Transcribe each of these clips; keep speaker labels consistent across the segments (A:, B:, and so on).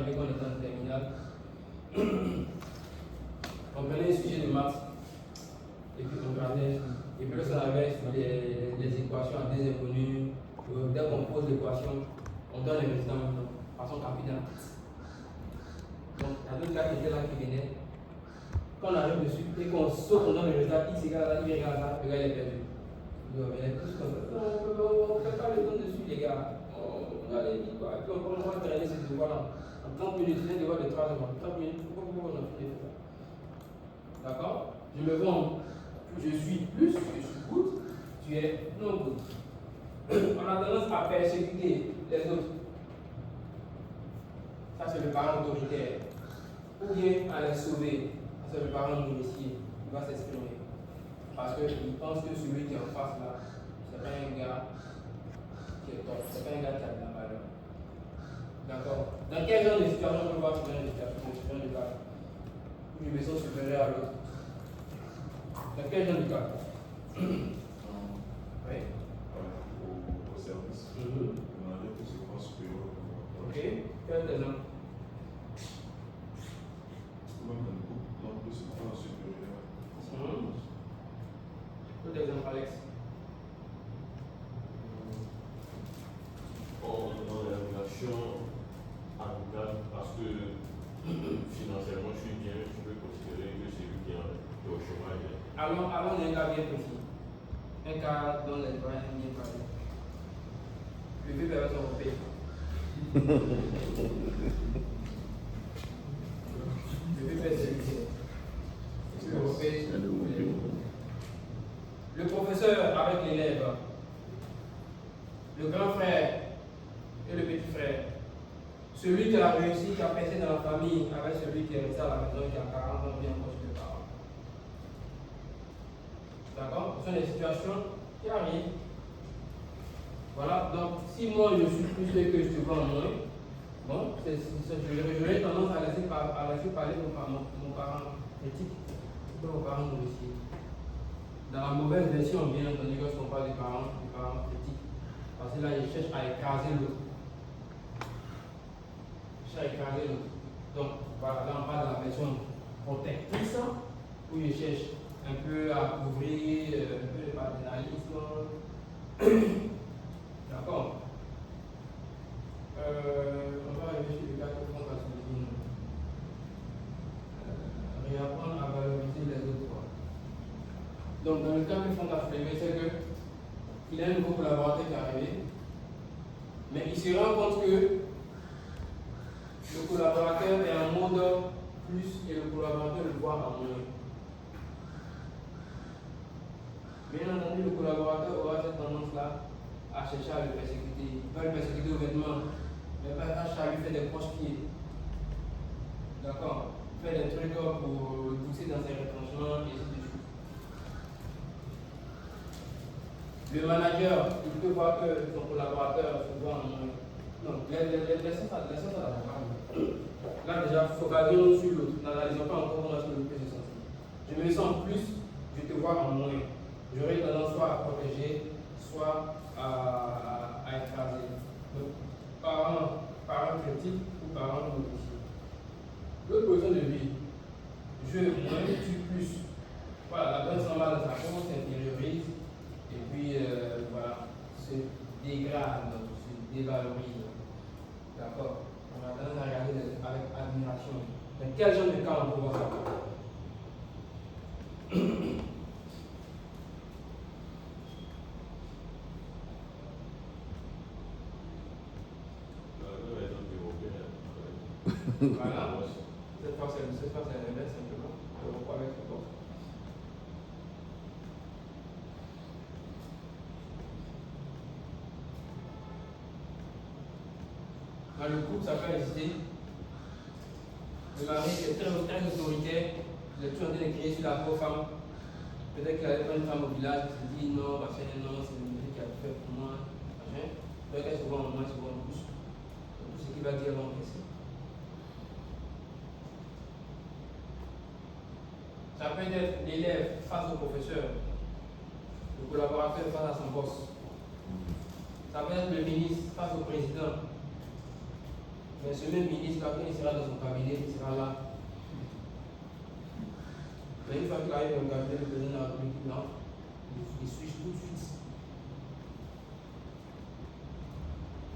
A: arrivé quand on était en terminale. On prenait les sujets de maths et puis on regardait. Et puis lorsqu'on avait les équations à des inconnus, dès qu'on pose l'équation, on donne les résultats maintenant, de façon rapide. Donc, il y a d'autres gars qui étaient là qui venaient. Quand on arrive dessus et qu'on saute, on donne le résultat X égale à Y égale à ça, le gars il est perdu. Donc, il y a tous comme ça. On ne fait pas le temps dessus, les gars. On a les vies, quoi. Et puis on va traîner ces devoirs-là. En 30 minutes, c'est un devoir de 3 heures. 30 minutes, pourquoi on a fini ça? D'accord? Je me vends. Je suis plus, je suis good, tu es non good. On a tendance à persécuter les autres. Ça, c'est le parent autoritaire. Ou bien à les sauver. Ça, c'est le parent nourricier. Il va s'exprimer. Parce qu'il pense que celui qui est en face là, c'est pas un gars qui est top, c'est pas un gars qui a de la valeur. D'accord? Dans quel genre de situation on peut voir une situation de cas où une maison supérieure à l'autre? Dans quel genre de cas? Oui.
B: Au service. On a des conséquences supérieures.
A: Ok. Quel exemple?
B: Même dans le groupe, dans le conséquences supérieures.
A: D'autres exemples, Alex?
C: Dans la relation amicale, parce que financièrement je suis bien, je peux considérer que c'est lui qui est au chômage.
A: Allons dans un cas bien précis. Un cas dont les droits sont bien parlés. Le vieux père est européen. Le vieux père c'est européen. Le professeur avec l'élève, le grand frère et le petit frère. Celui qui a réussi, qui a percé dans la famille, avec celui qui est resté à la maison, qui a 40 ans, bien proche de parents. D'accord? Ce sont des situations qui arrivent. Voilà, donc si moi je suis plus que je te vois moins, bon, j'aurais tendance à laisser parler mon parent critique, mon parent nourricier. Dans la mauvaise version, bien entendu, lorsqu'on parle des parents critiques, parce que là, ils cherchent à écraser l'autre. Donc, voilà, là, on parle de la version protectrice, où ils cherchent un peu à couvrir un peu le paternalisme. D'accord? On va arriver sur le cas de fonds masculin. Réapprendre à valoriser les autres. Donc, dans le cas de fonds masculin, c'est qu'il y a un nouveau collaborateur qui est arrivé, mais il se rend compte que le collaborateur est en mode plus et le collaborateur le voit en moins. Bien entendu, le collaborateur aura cette tendance-là à chercher à le persécuter. Il va le persécuter aux vêtements, mais pas chercher à lui faire des proches-pieds. D'accord? Faire des trucs pour le pousser dans ses retranchements et ainsi de suite. Le manager, il peut voir que son collaborateur se voit en moins. Non, laissons ça d'abord. Là, déjà, focalisons sur l'autre. N'analysons pas encore comment est-ce que l'autre peut se sentir. Je me sens plus, je te vois en moins. J'aurais tendance soit à protéger, soit à écraser. Donc, parent critique ou parent nourricier. L'autre position de vie, je moins, tu plus. Voilà, la personne s'en va dans sa peau, s'intériorise, et puis voilà, se dégrade, se dévalorise. D'accord? On a tendance à regarder avec admiration. Mais quel genre de cas on peut voir ça? Voilà. Cette fois, c'est l'inverse simplement. On va avec le corps. Dans le couple, ça peut exister. Le mari est très autoritaire, il est toujours en train de crier sur la pauvre femme. Peut-être qu'il allait prendre une femme au village, il se dit non, parce que non, c'est le mari qui a tout fait pour moi. Peut-être qu'elle se voit en moins, se voit en plus. Tout ce qu'il va dire va encaisser. Ça peut être l'élève face au professeur, le collaborateur face à son boss. Ça peut être le ministre face au président. Mais ce même ministre, quand il sera dans son cabinet, il sera là. Mais une fois qu'il arrive dans le cabinet du président de la République, non, il switch tout de suite.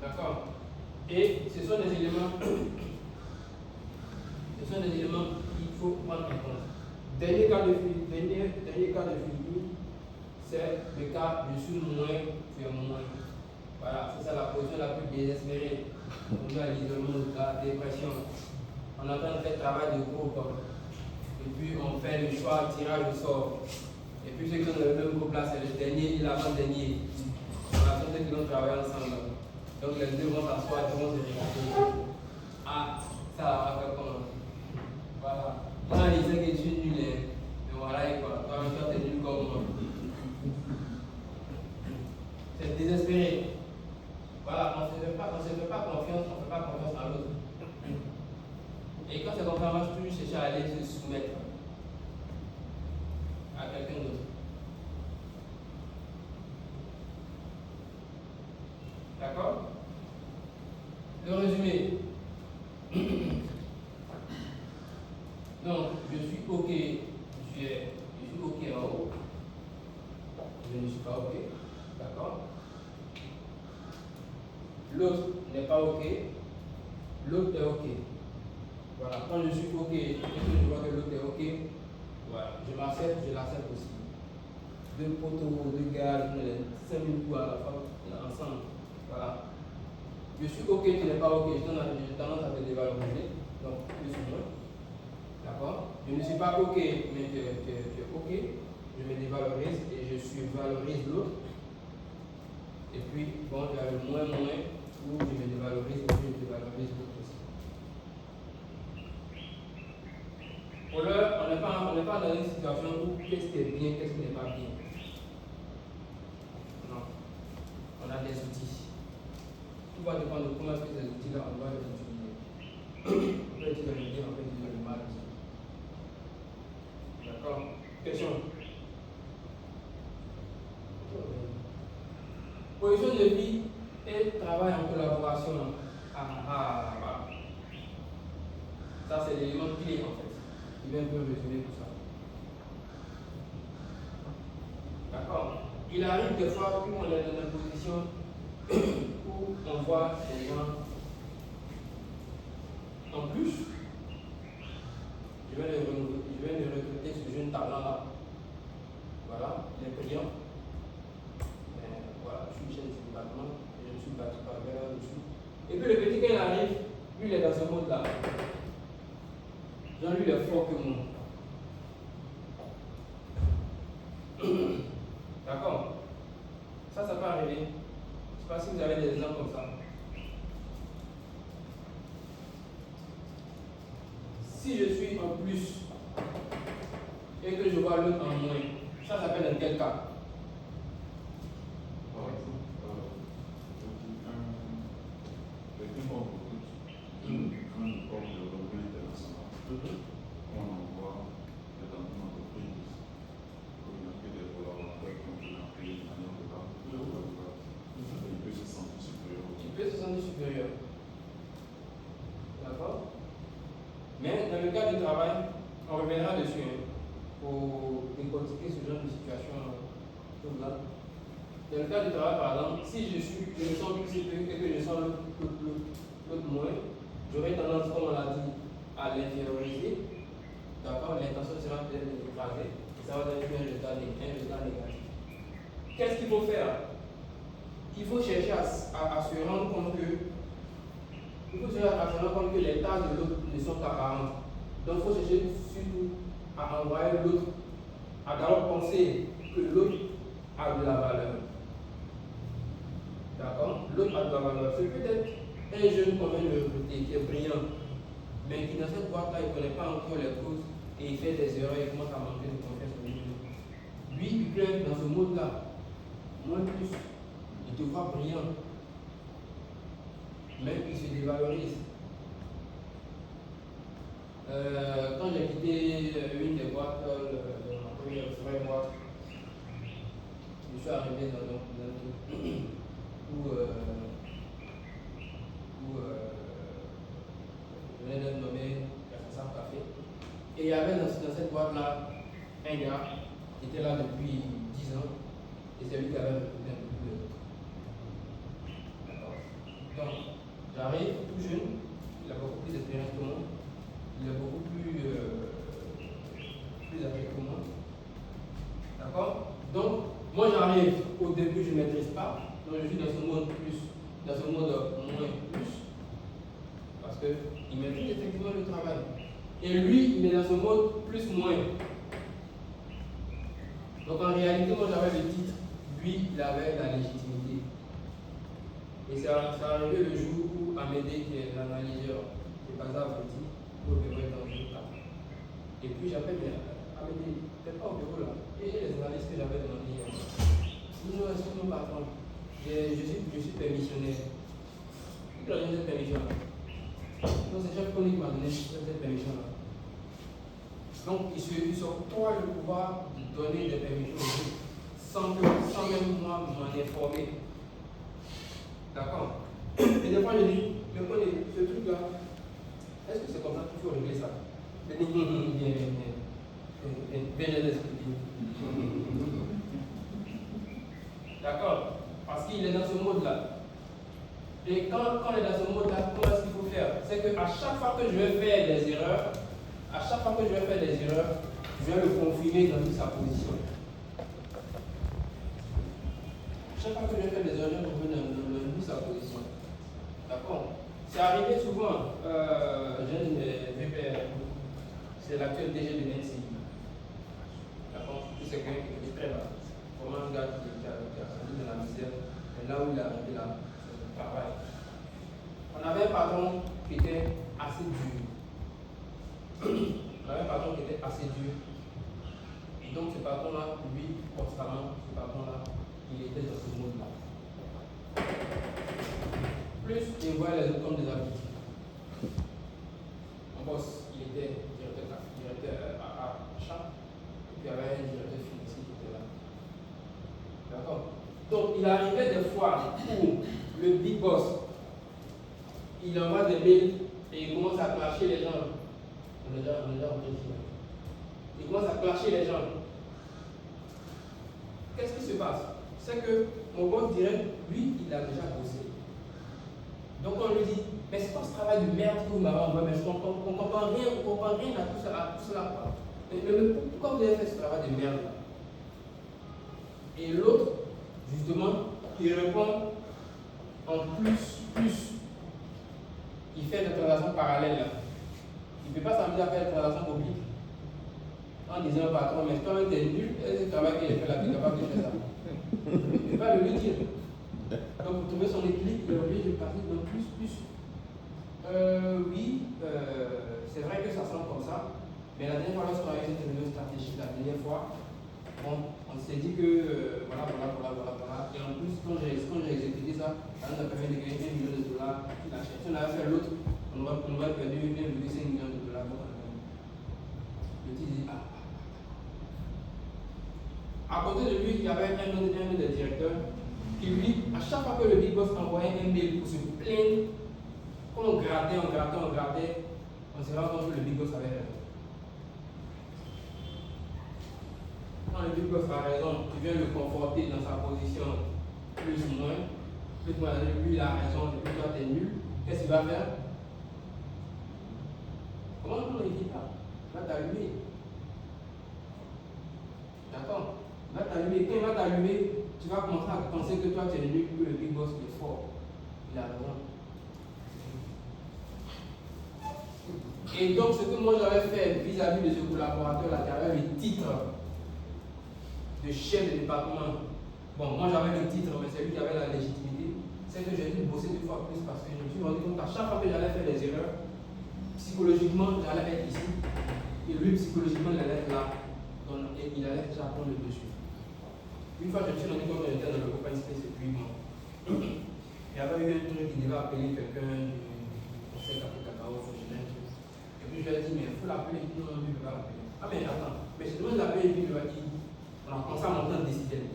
A: D'accord. Et ce sont des éléments qu'il faut prendre en compte. Dernier cas de Philippines, c'est le cas je suis moins, tu es moins. Voilà, c'est ça la position la plus désespérée. On a l'isolement, la dépression. On est en train de faire travail de groupe. Et puis on fait le choix, tirage au sort. Et puis ceux qui sont dans le même groupe là, c'est le dernier et l'avant-dernier. On a ceux qui vont travailler ensemble. Donc les deux vont s'asseoir, ils vont se regarder. Ah, ça va faire comment? Voilà. Moi, il sait que je suis nul. Mais voilà, et quoi. Toi, tu es nul comme moi. C'est désespéré. Voilà, on ne se fait pas confiance, on ne fait pas confiance à l'autre. Et quand c'est comme ça, moi, je peux chercher à aller se soumettre à quelqu'un d'autre. D'accord? Le résumé. Donc, je suis OK, je suis OK en haut. Je ne suis pas OK. D'accord? L'autre n'est pas OK. L'autre est OK. Voilà. Quand je suis OK et que je vois que l'autre est OK, voilà. Je m'accepte, je l'accepte aussi. Deux poteaux, deux gars, 5000 coups à la fois, ensemble. Voilà. Je suis OK, tu n'es pas OK, j'ai tendance à te dévaloriser. Donc, plus ou moins. D'accord? Je ne suis pas OK, mais tu es OK. Je me dévalorise et je valorise l'autre. Et puis, bon, il y a le moins, où je me dévalorise et puis je dévalorise l'autre aussi. Pour l'heure, on n'est pas dans une situation où qu'est-ce qui est bien, qu'est-ce qui n'est pas bien. Non. On a des outils. Tout va dépendre de comment est-ce que ces outils-là, on doit les utiliser. On peut utiliser le bien, on peut utiliser le mal aussi. D'accord? Question? Position de vie et travail en collaboration. Voilà. Ça, c'est l'élément clé en fait. Il va un peu résumer tout ça. D'accord? Il arrive des fois où on est dans une position où on voit des gens en plus. Je vais les recruter ce jeune talent-là. Voilà, il est brillant. Voilà, je suis chef du département et je me suis battu par là-dessus. Et puis le petit, quand il arrive, lui, il est dans ce mode-là. Genre, lui, il est fort que moi. D'accord? Ça peut arriver. Je ne sais pas si vous avez des exemples comme ça. Si je suis en plus et que je vois l'autre en moins, ça s'appelle dans quel cas?
B: Par exemple, quelqu'un qu'on recrute, quand on parle de relevé international, on envoie dans une entreprise, comme il y a que des collaborateurs qui ont été appelés de manière de base, il peut se sentir supérieur.
A: Il peut se sentir supérieur. D'accord? Mais dans le cas du travail, on reviendra dessus pour décortiquer ce genre de situation là. Dans le cas du travail, par exemple, si je me sens plus élevé et que je sens l'autre moins, j'aurai tendance, comme on l'a dit, à l'inférioriser. D'accord? L'intention sera peut-être de l'écraser et ça va donner un résultat négatif. Qu'est-ce qu'il faut faire? Il faut chercher à se rendre compte que les tâches de l'autre ne sont qu'apparentes. Donc il faut chercher surtout à envoyer l'autre, à d'abord penser que l'autre a de la valeur. D'accord? L'autre a de la valeur. C'est peut-être un jeune qu'on vient de recruter qui est brillant, mais qui dans cette boîte-là, il ne connaît pas encore les causes et il fait des erreurs et il commence à manquer de confiance en lui. Lui, il peut être dans ce mode-là. Moins plus, il te voit brillant. Même il se dévalorise. Quand j'ai quitté une des boîtes, ma première vraie boîte, je suis arrivé dans un truc où venait d'être nommé responsable café. Et il y avait dans cette boîte-là un gars qui était là depuis 10 ans et c'est lui qui avait recruté un peu plus de temps. D'accord. Donc, j'arrive tout jeune, il a beaucoup plus d'expérience que moi, il est beaucoup plus âgé que moi. D'accord. Donc, moi j'arrive, au début je ne maîtrise pas, donc je suis dans ce mode plus, dans ce mode moins plus, parce qu'il maîtrise effectivement le travail. Et lui, il est dans ce mode plus moins. Donc en réalité, moi j'avais le titre, lui, il avait la légitimité. Et c'est arrivé le jour où Amédée, qui est l'analyseur, qui est basé à Petit, au bureau est dans le jour. Et puis j'appelle Amédée, t'es pas au bureau là. Et les analystes que j'avais demandé hier. Nous, est-ce que mon patron, je suis permissionnaire. Qui a donné cette permission-là? Donc c'est chef Conny qui m'a donné cette permission-là. Donc il se octroie le pouvoir de donner des permissions aux autres sans même moi m'en informer. D'accord. Et des fois je dis, mais Conny, ce truc-là, est-ce que c'est comme ça qu'il faut régler ça? Mais bien, je l'explique. D'accord. Parce qu'il est dans ce mode-là. Et quand on est dans ce mode-là, comment est-ce qu'il faut faire? C'est qu'à chaque fois que je vais faire des erreurs, je vais le confirmer dans toute sa position. Chaque fois que je vais faire des erreurs, je vais le confirmer dans toute sa position. D'accord. C'est arrivé souvent, c'est l'actuel DG de l'NCI. D'accord. C'est quelqu'un qui est très bas. Vraiment un gars qui a sorti de la misère, et là où il a arrivé là, c'est le travail. On avait un patron qui était assez dur. Et donc ce patron-là, lui, constamment, il était dans ce monde-là. Plus il voyait les autres comme des habitudes. Mon boss, il était directeur à achat, et puis il y avait un directeur financier qui était là. D'accord. Donc il arrivait des fois où le big boss, il envoie des mails et il commence à clasher les gens. Il commence à clasher les gens. Qu'est-ce qui se passe? C'est que mon boss direct, lui, il a déjà bossé. Donc on lui dit, mais c'est pas ce travail de merde que vous m'avez envoyé, mais on comprend rien à tout cela. Mais pourquoi vous avez fait ce travail de merde là? Et l'autre, justement, il répond en plus. Il fait des transactions parallèles là. Il ne peut pas s'amuser à faire des transactions publiques en disant au patron, mais toi tu es nul, et ce travail qu'il a fait là, tu es capable de faire ça. Il ne peut pas le lui dire. Donc pour trouver son équilibre, il est obligé de passer dans plus. C'est vrai que ça semble comme ça, mais la dernière fois, lorsqu'on a eu cette réunion stratégique, on s'est dit que voilà. Et en plus, quand j'ai exécuté ça, ça nous a permis de gagner $1 million. Si on avait fait l'autre, on aurait perdu $1,5 million. Le type dit à côté de lui, il y avait un autre des directeurs qui lui, à chaque fois que le big boss envoyait un mail pour se plaindre, quand on grattait, on s'est rendu compte que le big boss avait raison. Quand le big boss a raison, tu viens le conforter dans sa position plus ou moins. Lui il a raison, et puis toi tu es nul. Qu'est-ce qu'il va faire? Comment on évite ça? Va t'allumer. D'accord? Va t'allumer. Quand il va t'allumer, tu vas commencer à penser que toi tu es nul, que le big boss est fort. Il a raison. Et donc ce que moi j'avais fait vis-à-vis de ce collaborateur-là, qui avait le titre de chef de département. Bon, moi j'avais le titre, mais c'est lui qui avait la légitimité. C'est que j'ai dû bosser 2 fois plus parce que je me suis rendu compte qu'à chaque fois que j'allais faire des erreurs, psychologiquement j'allais être ici. Et lui, psychologiquement, il allait être là. Et il allait déjà prendre le dessus. Une fois, je me suis rendu compte que j'étais dans le open space et puis bon. Il y avait eu un truc qui devait appeler quelqu'un du conseil Café Cacao, Genève. Et puis je lui ai dit, mais il faut l'appeler. Il dit, non, lui, il ne peut pas l'appeler. Ah, mais attends, mais je demande l'appeler et puis il lui a dit, on a commencé à monter en décidel.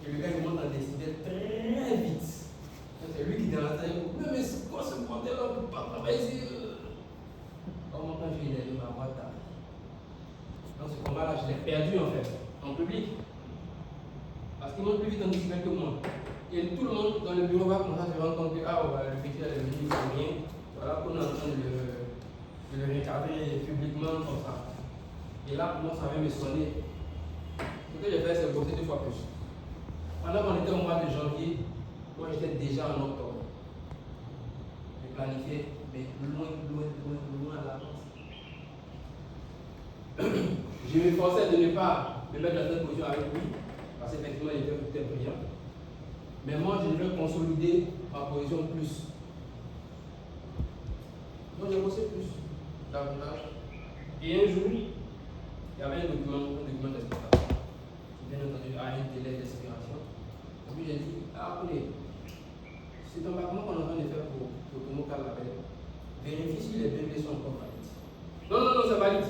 A: Et le gars il monte en décidel très vite. C'est lui qui dit à la tête, mais c'est quoi ce bordel là, on ne peut pas travailler ici. là, je l'ai perdu en fait, en public. Parce qu'il monte plus vite en bicyclette que moi. Et tout le monde dans le bureau va commencer à se rendre compte que le petit est venu, il fait rien. Voilà, qu'on est en train de le recadrer publiquement comme ça. Et là, pour moi, ça vient me sonner. Ce que j'ai fait, c'est bosser 2 fois plus. Pendant qu'on était au mois de janvier, moi j'étais déjà en octobre. J'ai planifié, mais loin à l'avance. Je m'efforçais de ne pas me mettre dans cette position avec lui, parce qu'effectivement il était brillant. Mais moi je veux consolider ma position plus. Donc j'ai bossé plus, davantage. Et un jour, il y avait un document d'exploitation. Bien entendu, à un délai d'expiration. Et puis j'ai dit, appelez, c'est un comment qu'on est en train de faire pour Tomoka Label. Vérifie si les bébés sont encore valides. Non, c'est valide.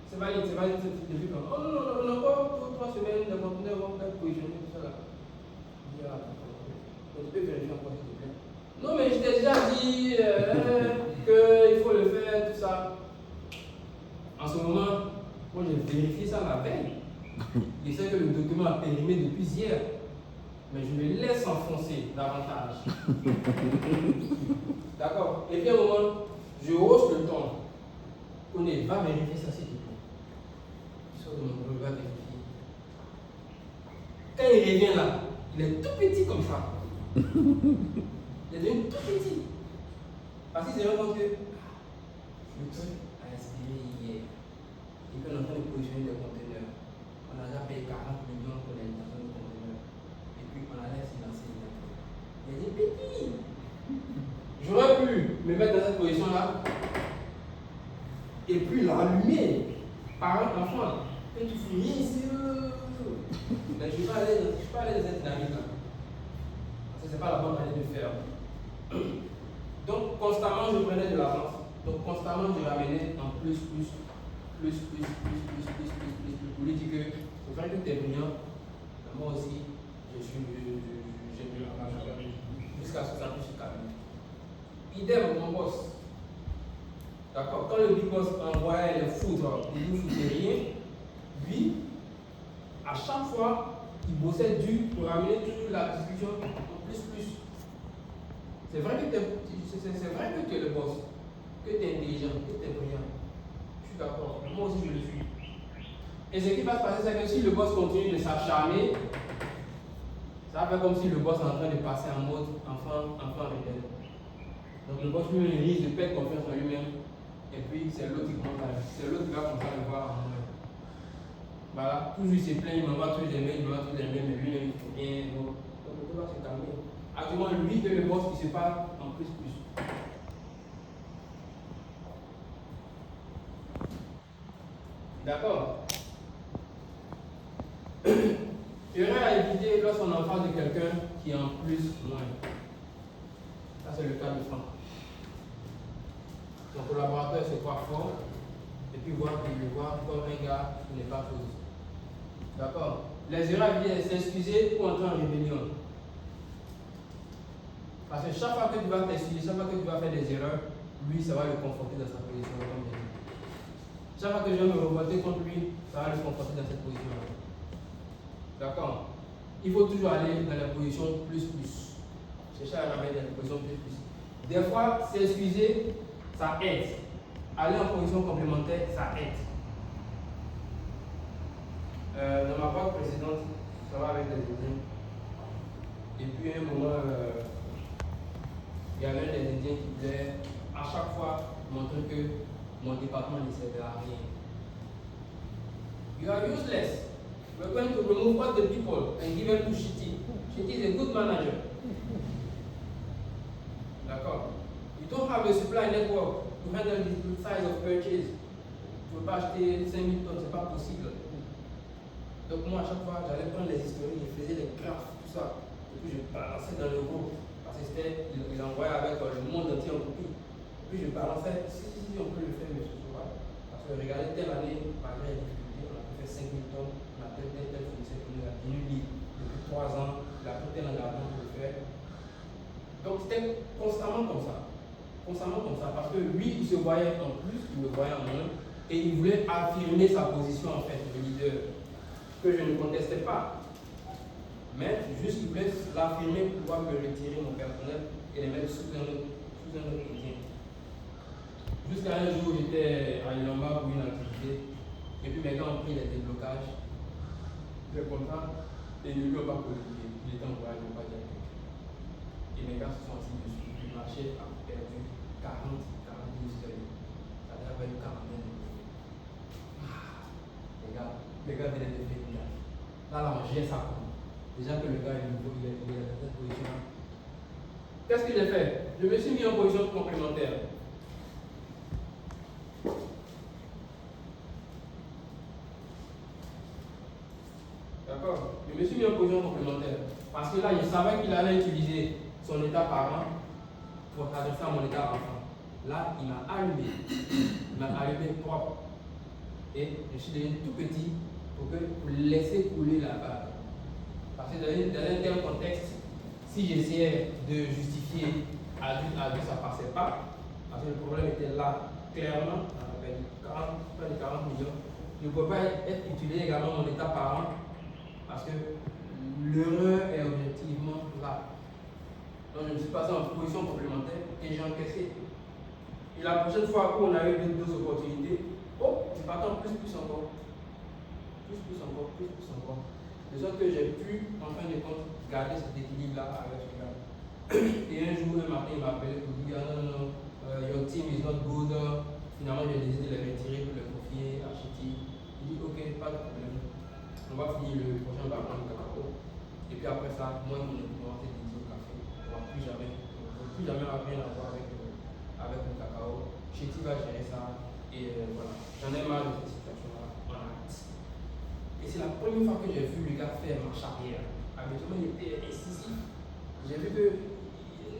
A: C'est valide depuis quand? Oh non, on a encore 3 semaines de conteneur, on va positionner tout ça là. Je dis, tu peux vérifier encore s'il te plaît. Non, mais je t'ai déjà dit qu'il faut le faire, tout ça. En ce moment, moi j'ai vérifié ça la veille. Je sais que le document a périmé depuis hier. Mais je me laisse enfoncer davantage. D'accord? Et puis à un moment, je hausse le ton. On va vérifier ça s'il te plaît. De mon boulot, va vérifier. Quand il revient là, il est tout petit comme ça. Il est devenu tout petit. Parce qu'il s'est rendu compte que le truc a inspiré hier. Et qu'on est en train de positionner des conteneurs. On a déjà payé 40 millions pour l'installation de conteneurs. Et puis on a laissé lancer les affaires. Il a dit petit. J'aurais pu me mettre dans cette position-là et puis l'allumer par un enfant. Et tu finis ici. Mais je ne suis pas allé dans cette dynamique-là. Parce que ce n'est pas la bonne manière de faire. Donc, constamment, je prenais de l'avance. Donc, constamment, je ramenais en plus. Pour lui dire que c'est vrai que tu es brillant. Moi aussi, j'ai bu la marge jusqu'à ce que ça puisse se calmer. Idem, mon boss. D'accord? Quand le big boss envoyait les foudres, il ne foutait rien. Lui, à chaque fois, il bossait dur pour amener toujours la discussion en plus. C'est vrai que tu es le boss, que tu es intelligent, que tu es brillant. Je suis d'accord. Moi aussi, je le suis. Et ce qui va se passer, c'est que si le boss continue de s'acharner, ça va faire comme si le boss est en train de passer en mode enfant rebelle. Donc le boss lui risque de perdre confiance en lui-même. Et puis c'est l'autre qui va commencer à le voir en moi. Voilà, toujours il se plaint, il m'envoie tous les mails, mais lui-même il faut rien. Donc tout va se calmer. Actuellement, lui et le boss qui se parlent en plus. D'accord? Erreur à éviter lorsqu'on en face de quelqu'un qui est en plus moins. Ça c'est le cas de Franck. Son collaborateur se croit fort et puis voir qu'il le voit comme un gars qui n'est pas faux. D'accord? Les erreurs à éviter, c'est s'excuser ou entrer en rébellion. Parce que chaque fois que tu vas t'excuser, chaque fois que tu vas faire des erreurs, lui ça va le conforter dans sa position. Comme chaque fois que je vais me revolter contre lui, ça va le conforter dans cette position-là. D'accord? Il faut toujours aller dans la position plus. Chercher à ramener dans la position plus. Des fois, s'excuser, ça aide. Aller en position complémentaire, ça aide. Dans ma boîte précédente, ça va avec les Indiens. Et puis à un moment, il y avait un des Indiens qui voulait à chaque fois montrer que mon département ne servait à rien. You are useless. We're going to remove all the people and give them to Shiti. Shiti is a good manager. D'accord? You don't have a supply network to handle the size of purchase. Tu ne peux pas acheter 5000 tonnes, ce n'est pas possible. Donc moi, à chaque fois, j'allais prendre les historiques, je faisais les graphes, tout ça. Et puis je balançais dans le groupe. Parce que il envoyait avec le monde entier en copie. Et puis je balançais, si on peut le faire, monsieur Souvard. Parce que regardez, telle année, malgré les difficultés, on a fait 5000 tonnes, on a tel fournisseur qui nous a tenu libre depuis 3 ans, il a tout tel engagement pour le faire. Donc c'était constamment comme ça. Parce que lui, il se voyait en plus, il me voyait en moins. Et il voulait affirmer sa position en fait, le leader, que je ne contestais pas. Mais juste il voulait l'affirmer pour pouvoir me retirer mon personnel et le mettre sous un autre chrétien. Jusqu'à un jour, j'étais à Ilamba pour une activité, et puis mes gars ont pris les déblocages, le contrat, et ils ne lui ont pas communiqué. Il était en voyage, ils n'ont pas dit. Et mes gars se sont assis dessus. Le marché a perdu 40 000 sterling. Ça a perdu 40 000. Les gars venaient de faire une gaffe. Là, on gère ça comme. Déjà que le gars est nouveau, il est dans cette position. Qu'est-ce que j'ai fait? Je me suis mis en position complémentaire. D'accord? Je me suis mis en position complémentaire. Parce que là, je savais qu'il allait utiliser son état parent pour s'adresser à mon état enfant. Là, il m'a allumé. Il m'a allumé propre. Et je suis devenu tout petit pour laisser couler la balle. Parce que dans un tel contexte, si j'essayais de justifier adulte, ça ne passait pas. Parce que le problème était là, clairement, avec près de 40 millions. Je ne pouvais pas être utilisé également mon état parent. Parce que l'erreur est objectivement là. Donc je me suis passé en position complémentaire et j'ai encaissé. Et la prochaine fois où on a eu deux opportunités, je partais plus encore. Plus encore. De sorte que j'ai pu, en fin de compte, garder cet équilibre-là avec ce gars. Et un jour, un matin, il m'a appelé pour dire non, your team is not good. Finalement, j'ai décidé de les retirer pour les confier à Chiti. Il dit ok, pas de problème. On va finir le prochain ballon de cacao. Et puis après ça, moi et mon équipe, on va dédié au café. On ne va plus jamais rien avoir avec le cacao. Chiti va gérer ça. Et voilà, j'en ai marre de cette situation-là. On arrête. Et c'est la première fois que j'ai vu le gars faire marche arrière. Habituellement, il était incisif. J'ai vu que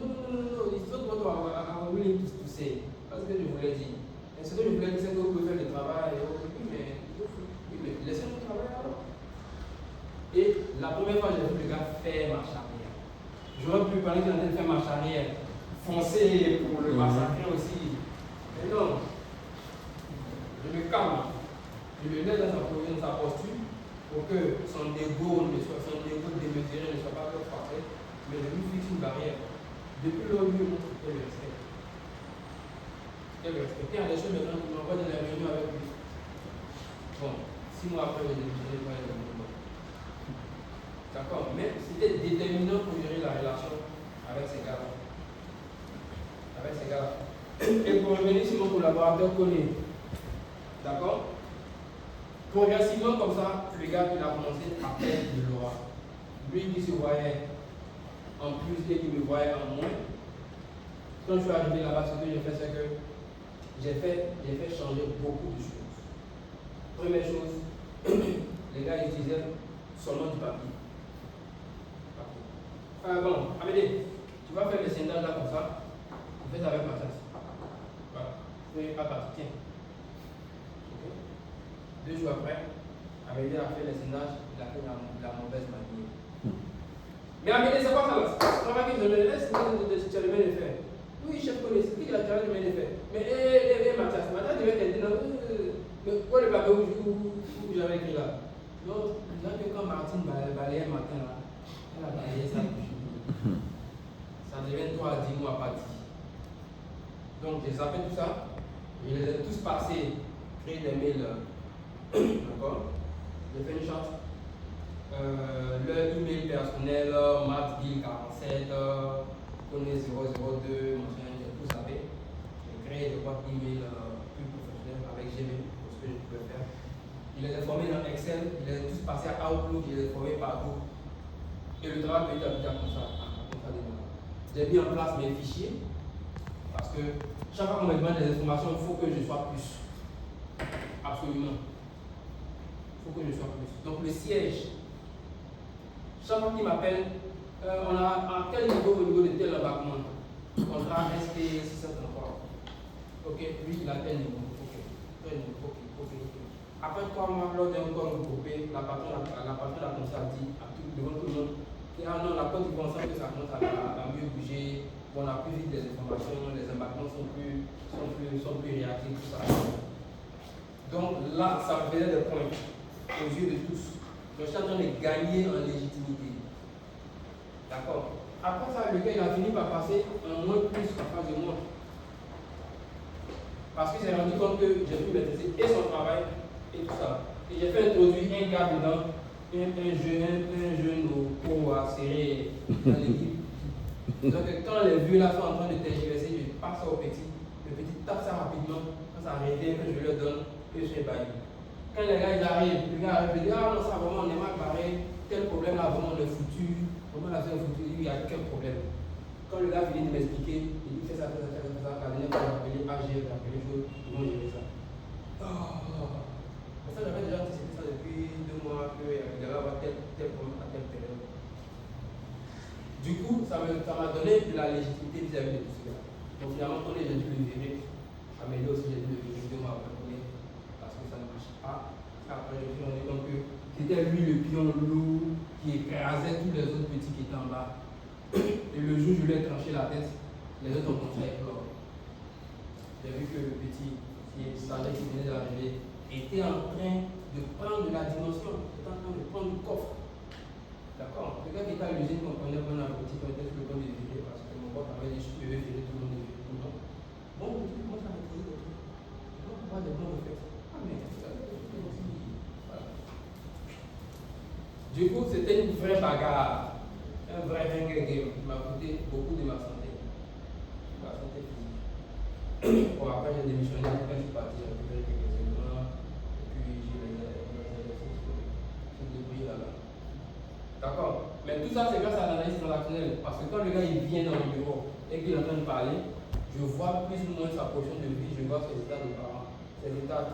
A: non, it's not what I'm willing to say. Parce que je vous l'ai dit. Et ce que je voulais dire, c'est que vous pouvez faire le travail. Oui, mais laissez-nous travailler alors. Et la première fois, j'ai vu le gars faire marche arrière. J'aurais pu parler qu'il en train de faire marche arrière, foncer pour le massacrer aussi. Mais non. Je me calme. Je le laisse dans sa posture pour que son ego démesuré ne soit pas parfait, mais je lui fixe une barrière. Depuis lors, lui montre qu'elle le respecte. Qu'elle le respecte. Il y a des choses maintenant qui m'envoient dans les réunions avec lui. Bon, 6 mois après, je n'ai pas eu de mouvement. D'accord? Mais c'était déterminant pour gérer la relation avec ces gars-là. Et pour revenir sur mon collaborateur connu. D'accord? Progressivement comme ça, le gars il a commencé à perdre de l'aura. Lui qui se voyait en plus et qui me voyait en moins. Quand je suis arrivé là-bas, ce que j'ai fait, c'est que j'ai fait changer beaucoup de choses. Première chose, les gars utilisaient seulement du papier. Bon, Amédée, tu vas faire le scindage là comme ça. Tu fais ça avec ma tasse. Voilà. Oui, à partir, tiens. 2 jours après, Amédée a fait le scindage, il a fait la mauvaise manière. Mais Amédée, c'est quoi ça là? Ça va que je me laisse, tu as le même effet. Oui, chef connaît, c'est qui a le même effet. Mais Mathias, je vais t'aider. Mais quoi le papier où j'avais écrit là? Non, disons que quand Martine balayait le matin là, elle a balayé ça. Ça devient 3 à 10 mois parti. Donc j'ai zappé tout ça, je les ai tous passés, créé des mails. D'accord? J'ai fait une charte. Leur email personnel, matbill47, connaît 002, j'ai tout zappé. J'ai créé des boîtes email plus professionnelles avec Gmail pour ce que je pouvais faire. Je les ai formés dans Excel, je les ai tous passés à Outlook, je les ai formés partout. Et le travail petit à petit comme ça. J'ai mis en place mes fichiers parce que chaque fois qu'on me demande des informations, il faut que je sois plus. Absolument. Il faut que je sois plus. Donc le siège, chaque fois qu'il m'appelle, on a à quel niveau au niveau de tel embarquement? Contrat SP 633. Ok, lui il a tel niveau. Ok. Après 3 mois, lors d'un corps regroupé, la patronne a commencé à dire devant tout le monde. Ah non, la Côte d'Ivoire, que ça commence à mieux bouger, on a plus vite des informations, les embarquements sont plus réactifs, tout ça. Donc là, ça me faisait des points aux yeux de tous. Donc je suis en train de gagner en légitimité. D'accord. Après ça, le gars il a fini par passer un moins plus en face de moi. Parce qu'il s'est rendu compte que j'ai pu maîtriser et son travail et tout ça. Et j'ai fait introduire un gars dedans, un jeune au pot à serrer dans l'équipe. Donc quand les vieux là sont en train de tergiverser, je passe ça au petit. Le petit tape ça rapidement. Quand ça revient, que je leur donne, que je suis baillé. Quand les gars ils arrivent, le gars arrive, il dit ah non, ça vraiment on est mal barré, tel problème là vraiment on est foutu, vraiment la c'est foutu, il y a quel problème. Quand le gars finit de m'expliquer, il dit fais ça, la dernière fois j'ai appelé AG, j'ai appelé chose, ils vont gérer ça. Oh. Mais ça j'avais déjà anticipé ça depuis 2 mois, qu'il y allait avoir tel problème à telle période. Du coup, ça m'a donné de la légitimité vis-à-vis de tout cela. Donc finalement, quand j'ai dû le virer, Amélie aussi j'ai dû le virer 2 mois après. Parce que ça ne marche pas. Après, je me suis rendu compte que c'était lui le pion lourd qui écrasait tous les autres petits qui étaient en bas. Et le jour où je lui ai tranché la tête, les autres ont continué à éclore. J'ai vu que le petit qui venait d'arriver était en train de prendre de la dimension, était en train de prendre du coffre. D'accord. Le gars qui était à l'usine comprenait qu'on a un petit peu sur le bon de virer parce que mon pote avait dit je devais virer tout le monde de virer tout le temps. Bon, moi ça m'a posé des trucs. Pourquoi des bons réflexes? Ah mais voilà. Du coup, c'était une vraie bagarre, un vrai Hunger Game qui m'a coûté beaucoup de ma santé physique. Bon, après j'ai démissionné, après je suis parti récupérer quelques éléments et puis j'ai les exercices se débrouiller là-bas. D'accord. Mais tout ça c'est grâce à l'analyse transactionnelle parce que quand le gars il vient dans le bureau et qu'il est en train de parler, je vois plus ou moins sa portion de vie, je vois ses états de parents, ses états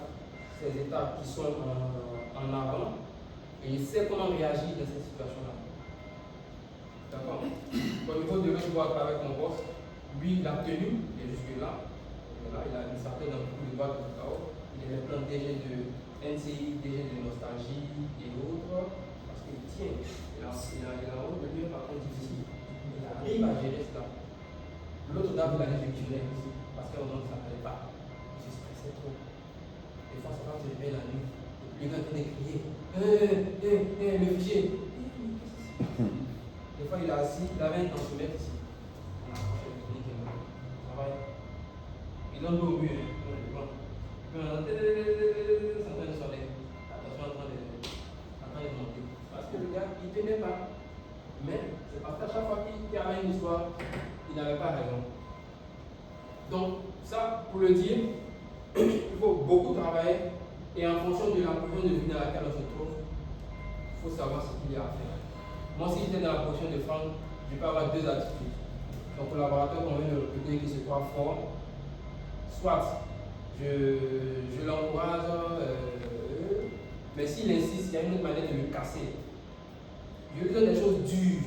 A: qui sont en avant et il sait comment réagir dans cette situation-là. D'accord. Au niveau de l'autre boîte avec mon boss, lui il a tenu, et jusque-là, voilà, il a une certaine beaucoup de boîtes de cacao. Il est maintenant DG de NCI, DG de Nostalgie et autres, parce qu'il tient. Il a retenu par contre difficile. Il arrive à gérer cela. L'autre dame, il a démissionné ici, parce qu'à un moment, ça n'allait pas. Il se stressait trop. Des fois, ça va se réveiller la nuit. Les gars viennent crier le fichier. Des fois, il est assis, il avait un tensiomètre ici. On a accroché l'électronique et on travaille. Il donne l'eau au mur. C'est en train de sonner. Attention, en train de monter. Parce que le gars, il ne tenait pas. Mais c'est parce qu'à chaque fois qu'il y avait une histoire, il n'avait pas raison. Donc, ça, pour le dire, il faut beaucoup travailler et en fonction de la position de vie dans laquelle on se trouve, il faut savoir ce qu'il y a à faire. Moi, si j'étais dans la position de Franck, je peux avoir 2 attitudes. Mon collaborateur qu'on vient de recruter qui se croit fort, soit je l'encourage, mais s'il insiste, il y a une autre manière de le casser. Je lui donne des choses dures.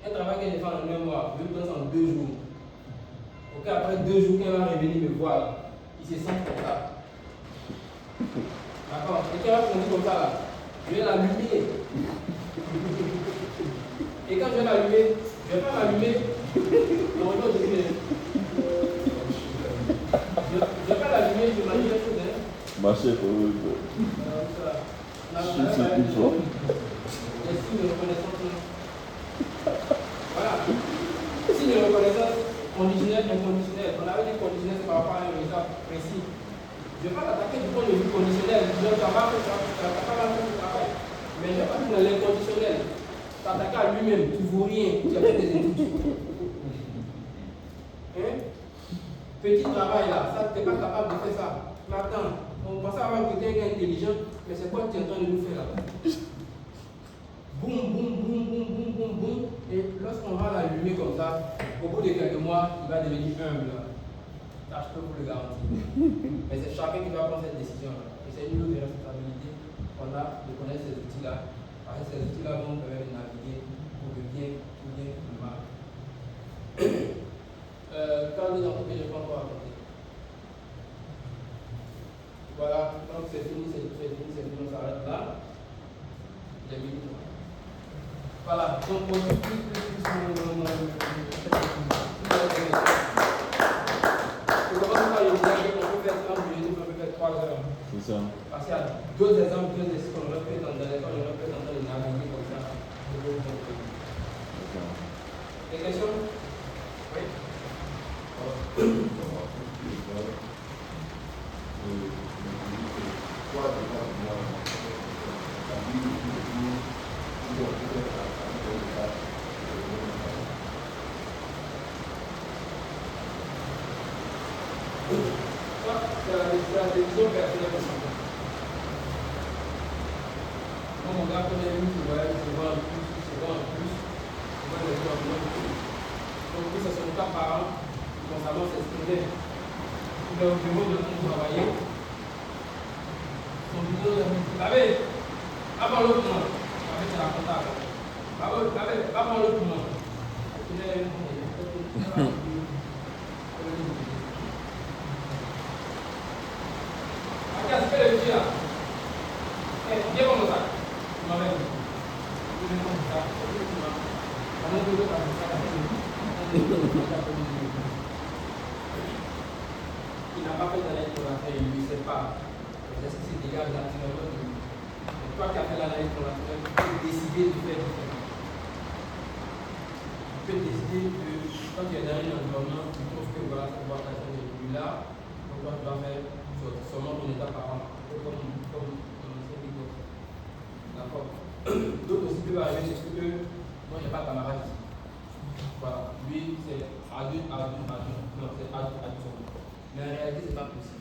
A: Un travail qu'elle fait en 1 mois, je lui donne ça en 2 jours. Ok, après 2 jours, quand elle va revenir me voir, il se sent comme ça. D'accord. Et quand elle va conduire comme ça, là, je vais l'allumer. Et quand je vais l'allumer, je ne vais pas l'allumer. Normalement, je vais pas l'allumer, je vais l'allumer la chose.
D: Ma chef, c'est une fois.
A: Signe de reconnaissance. Voilà. Signe de reconnaissance conditionnel, inconditionnel. On avait dit conditionnel, c'est par rapport à un résultat précis. Je ne vais pas t'attaquer du point de vue conditionnel. Je ne vais pas faire le travail. Mais je ne vais pas dire dans l'inconditionnel. T'attaquer à lui-même, tu ne vaux rien. Tu as fait des études. Hein? Petit travail là, ça, tu n'es pas capable de faire ça. Mais attends, on pensait avoir quelqu'un qui est intelligent, mais c'est quoi que tu es en train de nous faire là? Boum, boum, boum, boum, boum, boum, boum. Et lorsqu'on va l'allumer comme ça, au bout de quelques mois, il va devenir humble. Ça, je peux vous le garantir. Mais c'est chacun qui doit prendre cette décision-là. Et c'est une autre responsabilité qu'on a de connaître ces outils-là. Parce que ces outils-là vont nous permettre de naviguer pour le bien, pour le mal. Quand les entreprises, je ne peux pas encore raconter. Voilà, donc c'est fini, on s'arrête là. J'ai mis tout. Voilà, donc on dit plus. Je commence par le dire qu'on peut faire 30 minutes, on peut faire 3 heures.
D: C'est ça.
A: Parce qu'il y a d'autres exemples, d'autres essais qu'on aurait pu être dans l'école, on aurait pu être en train de naviguer comme ça.
D: D'accord.
A: Des questions? Oui. C'est la décision personnelle de santé. Moi, mon gars, quand il a vu qu'il voyait, il se voit en plus, il se voit en plus, il voit les gens en plus. Donc, oui, ça son cas par an, concernant s'exprimer. Il est au bureau de nous travailler. Son bureau de nous travailler. Va par l'autre monde. Avec la comptable. Va par l'autre monde. Il est fais le petit là. Viens comme ça. Tu m'avais dit. Tu viens comme ça. Il n'a pas fait d'analyse pour la faire, il ne sait pas. Est-ce que c'est dégage naturellement de lui? Toi qui as fait l'analyse pour la faire, tu peux décider de faire différent. Tu peux décider que quand tu es dans un environnement, tu trouves que voilà, cette boîte n'est plus là, donc toi tu vas faire seulement ton état par an. Comme d'accord. D'autres aussi peuvent arriver, c'est que moi j'ai pas de camarade ici. Voilà, lui c'est adulte. Non, c'est adulte. Mais en réalité, c'est pas possible.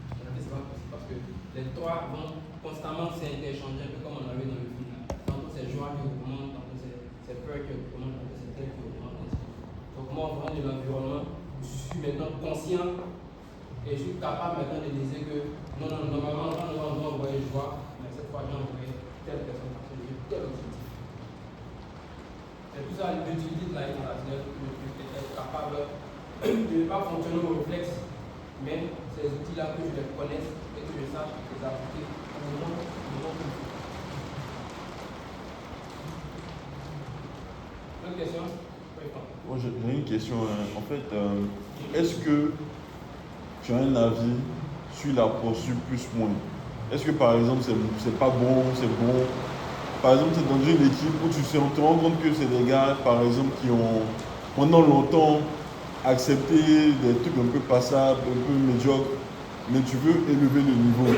A: En réalité, c'est pas possible parce que les trois vont constamment s'interchanger, un peu comme on avait dans le film. Tantôt c'est joie qui augmente, tantôt c'est peur qui augmente, tantôt c'est tel qui augmente. Donc moi, en venant de l'environnement, je suis maintenant conscient. Et je suis capable maintenant de dire que non, normalement, quand on doit envoyer joie, mais cette fois, j'ai envoyé telle personne parce que j'ai tel objectif. C'est tout ça l'utilité de la ligne relationnelle, d'être capable de ne pas fonctionner au réflexe, mais ces outils-là que je les connaisse et que je sache les appliquer au moment où il faut. D'autres questions?
D: Moi, j'ai une question. En fait, est-ce que tu as un avis sur la posture plus-moins? Est-ce que par exemple c'est pas bon, c'est bon? Par exemple, tu es dans une équipe où tu te rends compte que c'est des gars, par exemple, qui ont pendant longtemps accepté des trucs un peu passables, un peu médiocres, mais tu veux élever le niveau.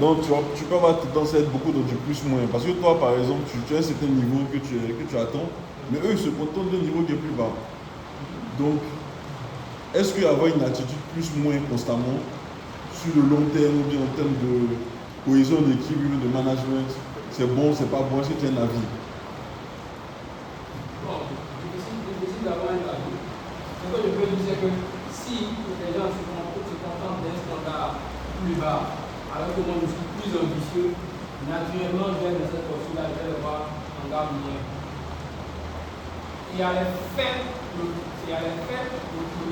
D: Donc tu peux avoir tendance à être beaucoup dans du plus-moins. Parce que toi, par exemple, tu as un certain niveau que tu attends, mais eux, ils se contentent d'un niveau qui est plus bas. Donc, est-ce qu'avoir une attitude plus-moins constamment, sur le long terme ou bien en termes de cohésion d'équipe, de management, c'est bon, c'est pas bon? Est-ce que tu as un avis?
A: Bon, difficile d'avoir un avis. Ce que je peux dire, c'est que si les gens se contentent d'un standard plus bas, alors que moi je suis plus ambitieux, naturellement, je vais dans cette posture-là, je vais le voir en garde moins. Il y a les faits de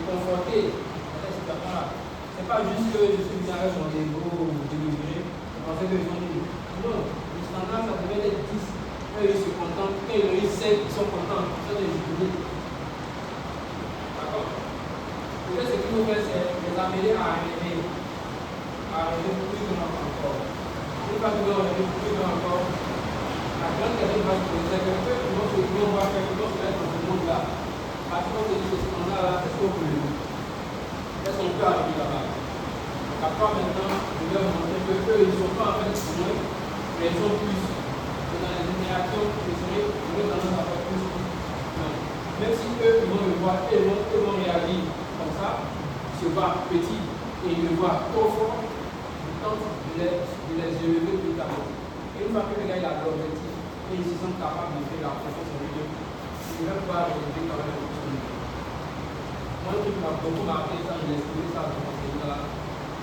A: conforter dans cette situation-là. Ce n'est pas juste que je suis bien avec mon ego délivré, je pensais que je vais dire. Non, le standard, ça devait être 10. Quand ils se contentent, quand ils réussissent 7, ils sont contents, ils sont des jubilés. D'accord? Peut-être ce qu'il nous fait, c'est les amener à arriver plus grand encore. Une fois que nous arrivons plus grand encore, la grande question va se poser, c'est que ils vont se dire, on va faire, ils vont se mettre dans ce monde-là. Parce qu'on se dit, ce standard-là, est-ce qu'on peut le faire? Est-ce qu'on peut arriver là-bas? Après maintenant, je vais vous montrer qu'eux, ils ne sont pas en fait moins, mais ils sont plus. Dans les interactions, ils ont tendance à faire plus. Non. Même si eux, ils vont le voir, eux vont réagir comme ça, ils se voient petits et ils le voient trop fort, ils tentent de les élever plus tard. Et une fois que le gars a l'objectif et ils se sentent capables de faire la confiance en lui, ils veulent pouvoir élever quand même plus de niveau. Moi, ce qui m'a beaucoup marqué, ça, je l'ai expliqué ça dans mon séminaire.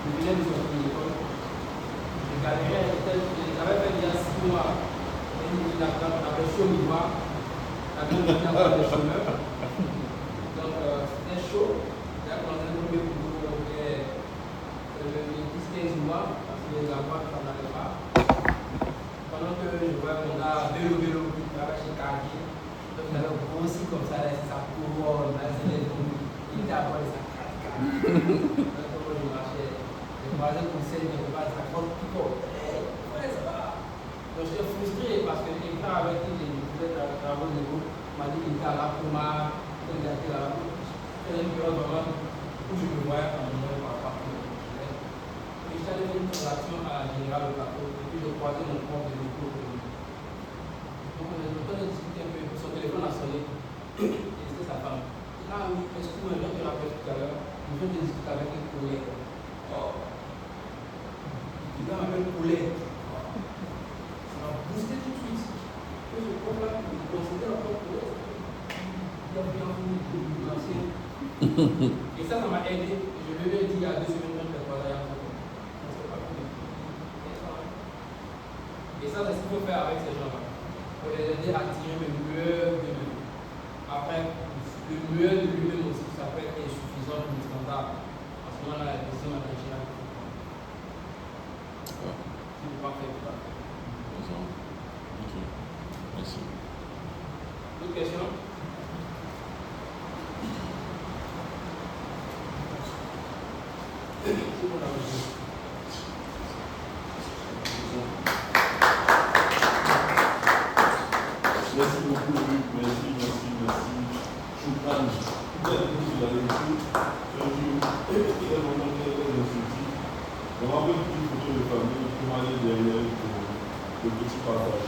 A: Je venais de sortir de l'école. Je galérais, j'avais fait il y a 6 mois. Il avait chaud au noir. La grande était des chômeurs. Donc, c'était chaud. J'ai commencé à trouver pour 10-15 mois parce que les enfants ne s'en allaient pas. Pendant que je voyais mon gars vélo, qui travaillait chez Cargill. Donc, il avait grossi comme ça, là, c'est sa couronne, là, c'est les tombes. Il était à voir les sacs. Donc, je marchais. basé pour essayer de pas ça compte plutôt. Ouais, ça va. Donc j'étais frustré parce que quelqu'un avec qui j'ai fait travaux de groupe m'a dit qu'il était là pour moi, il était là. C'était une période vraiment où je me voyais comme un par partout. Et j'allais faire une transaction à la Générale au plateau et puis je croisais mon prof de l'école. Donc on a discuté un peu, son téléphone a sonné et c'était sa femme. Ah oui, excuse-moi, je te rappelle tout à l'heure, je viens de discuter avec un collègue. Oh. Il m'appelle collègue. Ça m'a boosté tout de suite. Et je crois là, il considère encore collègue. Il a bien voulu de lancer. Et ça m'a aidé. Je lui ai dit il y a 2 semaines, même que je Et ça, c'est ce qu'il faut faire avec ces gens-là. Pour les aider à tirer le mieux de lui. Après, le mieux de lui-même aussi, ça peut être insuffisant pour le standard. À ce moment-là, la décision est générale. Si vous ne pas faire, vous ne pas faire.
D: Ok. Merci.
A: D'autres questions? C'est bon,
D: Merci beaucoup, Luc. Merci. Choukran. Vous avez dit la lecture. Très instructif. On va faire une photo de famille pour aller derrière pour le petit partage.